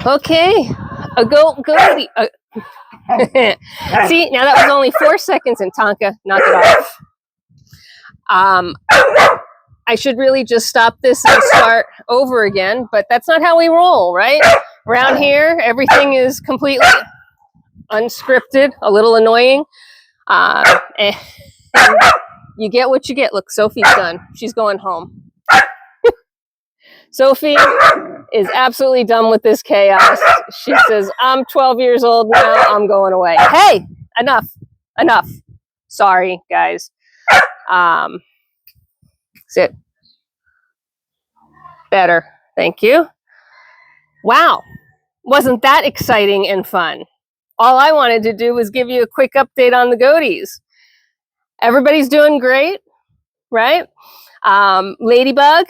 Okay, go. See, now that was only 4 seconds, and Tonka, knock it off. I should really just stop this and start over again, but that's not how we roll, right? Around here, everything is completely unscripted, a little annoying. And you get what you get. Look, Sophie's done. She's going home. Sophie is absolutely done with this chaos. She says, I'm 12 years old now. I'm going away. Hey, enough. Sorry, guys. Sit. Better. Thank you. Wow. Wasn't that exciting and fun? All I wanted to do was give you a quick update on the goaties. Everybody's doing great, right? Ladybug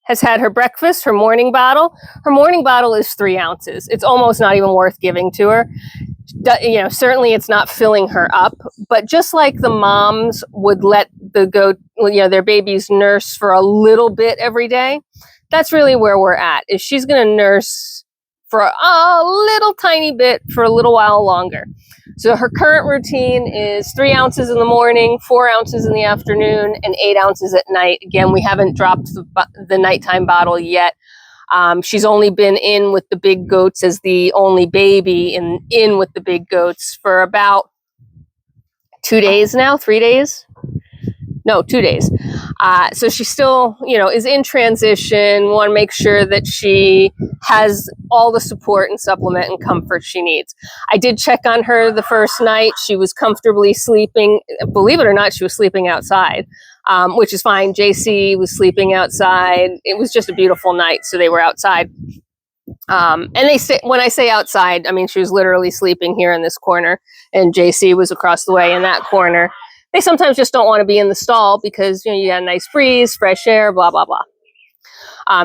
has had her breakfast, her morning bottle. Her morning bottle is 3 ounces. It's almost not even worth giving to her. You know, certainly it's not filling her up, but just like the moms would let their babies nurse for a little bit every day, that's really where we're at, is she's going to nurse for a little tiny bit for a little while longer. So her current routine is 3 ounces in the morning, 4 ounces in the afternoon, and 8 ounces at night. Again, we haven't dropped the nighttime bottle yet. She's only been in with the big goats as the only baby in with the big goats for about 2 days now, 3 days? No, 2 days. So she still, is in transition. We want to make sure that she has all the support and supplement and comfort she needs. I did check on her the first night. She was comfortably sleeping. Believe it or not, she was sleeping outside, which is fine. Jacey was sleeping outside. It was just a beautiful night, so they were outside. And when I say outside, I mean she was literally sleeping here in this corner, and Jacey was across the way in that corner. They sometimes just don't want to be in the stall because you got a nice breeze, fresh air, blah, blah, blah.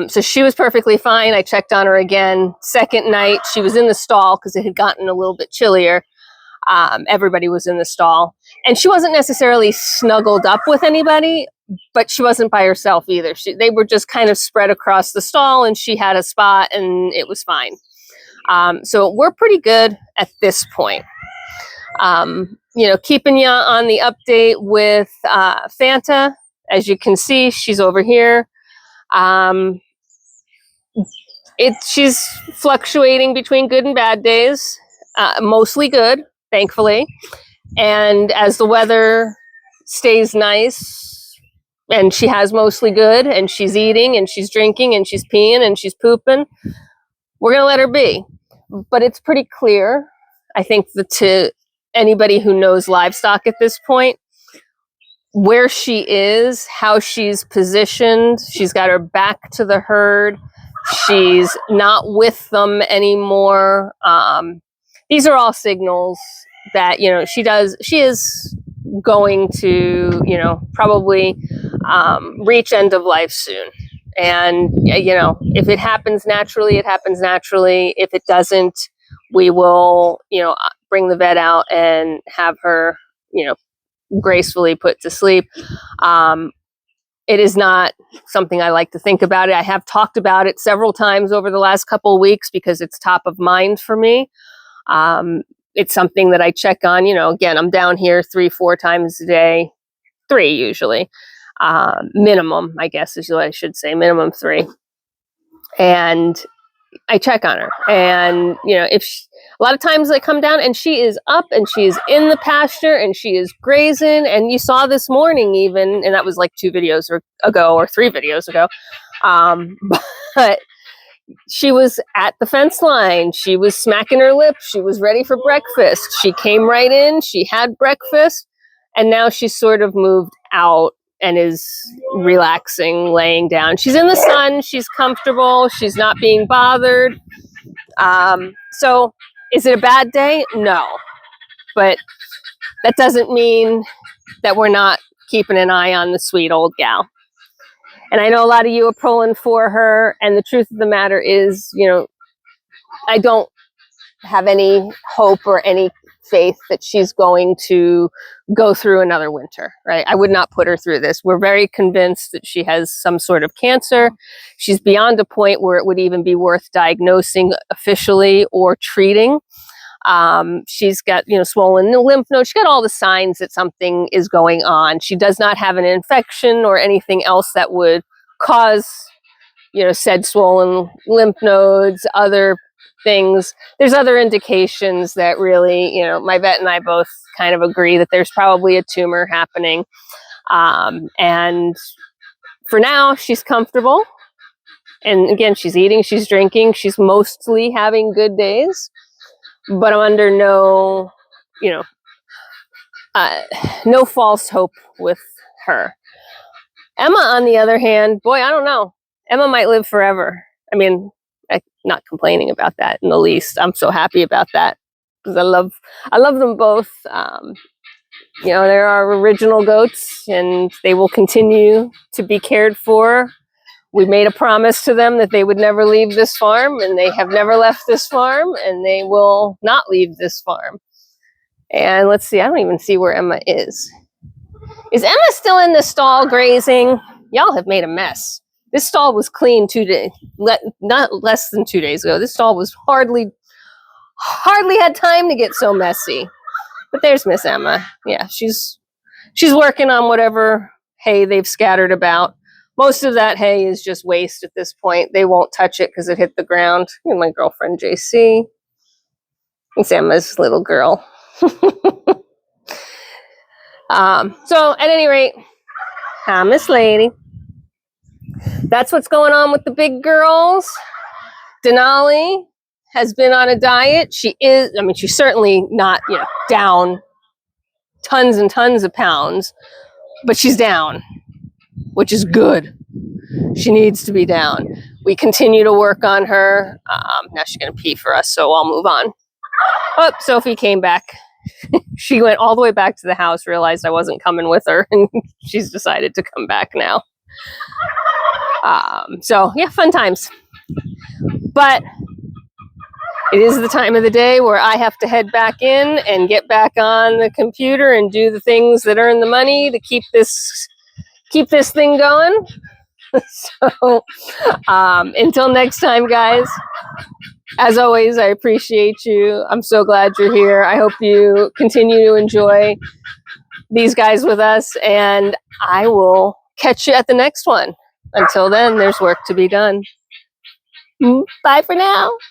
So she was perfectly fine. I checked on her again. Second night, she was in the stall because it had gotten a little bit chillier. Everybody was in the stall. And she wasn't necessarily snuggled up with anybody, but she wasn't by herself either. They were just kind of spread across the stall, and she had a spot, and it was fine. So we're pretty good at this point. Keeping you on the update with Fanta. As you can see, she's over here. She's fluctuating between good and bad days, mostly good, thankfully. And as the weather stays nice, and she has mostly good, and she's eating, and she's drinking, and she's peeing, and she's pooping, we're going to let her be. But it's pretty clear, I think, to anybody who knows livestock at this point, where she is, how she's positioned. She's got her back to the herd. She's not with them anymore. These are all signals that, she is going to, probably reach end of life soon. And, if it happens naturally, it happens naturally. If it doesn't, we will, bring the vet out and have her, gracefully put to sleep. It is not something I like to think about it. I have talked about it several times over the last couple of weeks because it's top of mind for me. It's something that I check on, again, I'm down here 3-4 times a day, 3 usually, minimum, I guess is what I should say, minimum 3. And I check on her, and a lot of times I come down and she is up and she is in the pasture and she is grazing, and you saw this morning even, and that was like 2 videos ago or 3 videos ago, but she was at the fence line, she was smacking her lips, she was ready for breakfast, she came right in, she had breakfast, and now she's sort of moved out and is relaxing, laying down. She's in the sun, she's comfortable, she's not being bothered. So is it a bad day? No. But that doesn't mean that we're not keeping an eye on the sweet old gal. And I know a lot of you are pulling for her, and the truth of the matter is, I don't have any hope or any faith that she's going to go through another winter, right? I would not put her through this. We're very convinced that she has some sort of cancer. She's beyond a point where it would even be worth diagnosing officially or treating. She's got, swollen lymph nodes. She's got all the signs that something is going on. She does not have an infection or anything else that would cause, said swollen lymph nodes, other things. There's other indications that really, my vet and I both kind of agree that there's probably a tumor happening. And for now, she's comfortable. And again, she's eating, she's drinking, she's mostly having good days. But I'm under no false hope with her. Emma, on the other hand, boy, I don't know. Emma might live forever. I mean, I'm not complaining about that in the least. I'm so happy about that because I love them both. They're our original goats, and they will continue to be cared for. We made a promise to them that they would never leave this farm, and they have never left this farm, and they will not leave this farm. And let's see, I don't even see where Emma is. Is Emma still in the stall grazing? Y'all have made a mess. This stall was clean not less than 2 days ago. This stall was hardly had time to get so messy. But there's Miss Emma. Yeah, she's working on whatever hay they've scattered about. Most of that hay is just waste at this point. They won't touch it because it hit the ground. And my girlfriend, Jacey. It's Emma's little girl. So at any rate, hi, Miss Lady. That's what's going on with the big girls. Denali has been on a diet. She's certainly not, down tons and tons of pounds, but she's down, which is good. She needs to be down. We continue to work on her. Now she's going to pee for us, so I'll move on. Oh, Sophie came back. She went all the way back to the house, realized I wasn't coming with her, and she's decided to come back now. So, yeah, fun times. But it is the time of the day where I have to head back in and get back on the computer and do the things that earn the money to keep this thing going. So, until next time, guys, as always, I appreciate you. I'm so glad you're here. I hope you continue to enjoy these guys with us, and I will catch you at the next one. Until then, there's work to be done. Bye for now.